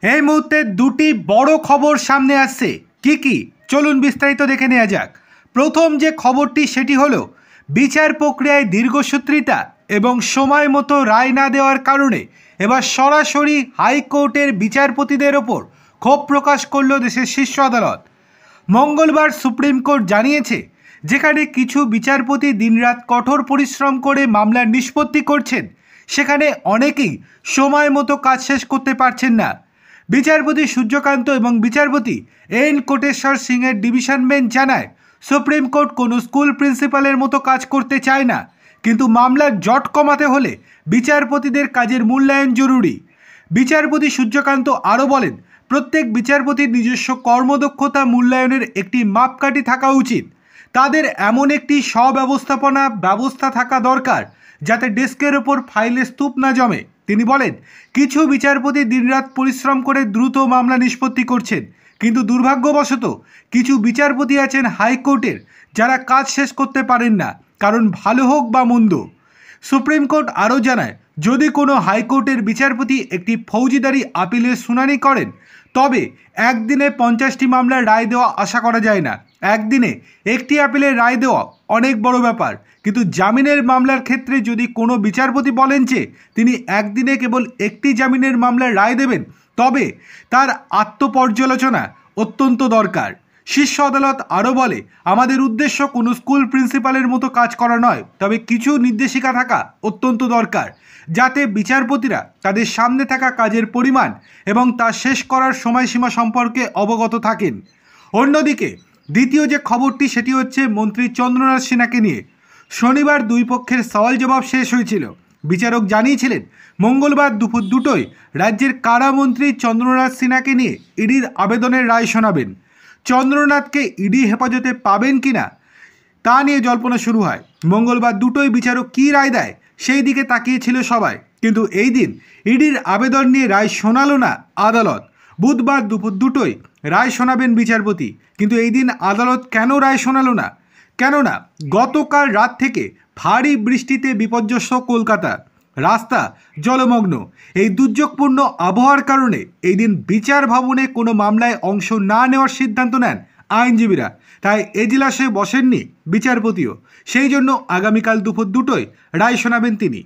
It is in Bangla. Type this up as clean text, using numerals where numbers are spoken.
এই মুহূর্তে দুটি বড় খবর সামনে আসছে। কি চলুন বিস্তারিত দেখে নেওয়া যাক। প্রথম যে খবরটি সেটি হলো বিচার প্রক্রিয়ায় দীর্ঘসূত্রিতা এবং সময় মতো রায় না দেওয়ার কারণে এবার সরাসরি হাইকোর্টের বিচারপতিদের ওপর ক্ষোভ প্রকাশ করল দেশের শীর্ষ আদালত। মঙ্গলবার সুপ্রিম কোর্ট জানিয়েছে, যেখানে কিছু বিচারপতি দিনরাত কঠোর পরিশ্রম করে মামলার নিষ্পত্তি করছেন, সেখানে অনেকেই সময় মতো কাজ শেষ করতে পারছেন না। বিচারপতি সূর্যকান্ত এবং বিচারপতি এন কোটেশ্বর সিংয়ের ডিভিশন বেঞ্চ জানায়, সুপ্রিম কোর্ট কোনো স্কুল প্রিন্সিপালের মতো কাজ করতে চায় না, কিন্তু মামলার জট কমাতে হলে বিচারপতিদের কাজের মূল্যায়ন জরুরি। বিচারপতি সূর্যকান্ত আরও বলেন, প্রত্যেক বিচারপতির নিজস্ব কর্মদক্ষতা মূল্যায়নের একটি মাপকাঠি থাকা উচিত। তাদের এমন একটি স্বব্যবস্থাপনা ব্যবস্থা থাকা দরকার যাতে ডেস্কের ওপর ফাইলে স্তূপ না জমে। তিনি বলেন, কিছু বিচারপতি দিনরাত পরিশ্রম করে দ্রুত মামলা নিষ্পত্তি করছেন, কিন্তু দুর্ভাগ্যবশত কিছু বিচারপতি আছেন হাইকোর্টের যারা কাজ শেষ করতে পারেন না, কারণ ভালো হোক বা মন্দ। সুপ্রিম কোর্ট আরও জানায়, যদি কোনো হাইকোর্টের বিচারপতি একটি ফৌজদারি আপিলের শুনানি করেন, তবে একদিনে 50টি মামলার রায় দেওয়া আশা করা যায় না। একদিনে একটি আপিলের রায় দেওয়া অনেক বড় ব্যাপার, কিন্তু জামিনের মামলার ক্ষেত্রে যদি কোনো বিচারপতি বলেন যে তিনি একদিনে কেবল একটি জামিনের মামলার রায় দেবেন, তবে তার আত্মপর্যালোচনা অত্যন্ত দরকার। শীর্ষ আদালত আরও বলে, আমাদের উদ্দেশ্য কোনো স্কুল প্রিন্সিপালের মতো কাজ করা নয়, তবে কিছু নির্দেশিকা থাকা অত্যন্ত দরকার, যাতে বিচারপতিরা তাদের সামনে থাকা কাজের পরিমাণ এবং তা শেষ করার সময়সীমা সম্পর্কে অবগত থাকেন। অন্যদিকে দ্বিতীয় যে খবরটি সেটি হচ্ছে মন্ত্রী চন্দ্রনাথ সিনহাকে নিয়ে। শনিবার দুই পক্ষের সওয়াল জবাব শেষ হয়েছিল। বিচারক জানিয়েছিলেন, মঙ্গলবার দুপুর 2টোয় রাজ্যের কারামন্ত্রী চন্দ্রনাথ সিনহাকে নিয়ে ইডির আবেদনের রায় শোনাবেন। চন্দ্রনাথকে ইডি হেফাজতে পাবেন কিনা তা নিয়ে জল্পনা শুরু হয়। মঙ্গলবার 2টোয় বিচারক কী রায় দেয় সেই দিকে তাকিয়েছিল সবাই, কিন্তু এই দিন ইডির আবেদন নিয়ে রায় শোনালো না আদালত। বুধবার দুপুর 2টোয় রায় শোনাবেন বিচারপতি, কিন্তু এই দিন আদালত কেন রায় শোনালো না? কেননা গতকাল রাত থেকে ভারী বৃষ্টিতে বিপর্যস্ত কলকাতা, রাস্তা জলমগ্ন। এই দুর্যোগপূর্ণ আবহাওয়ার কারণে এই দিন বিচার ভবনে কোনো মামলায় অংশ না নেওয়ার সিদ্ধান্ত নেন আইনজীবীরা। তাই এজলাসে বসেননি বিচারপতিও, সেই জন্য আগামীকাল দুপুর 2টোয় রায় শোনাবেন তিনি।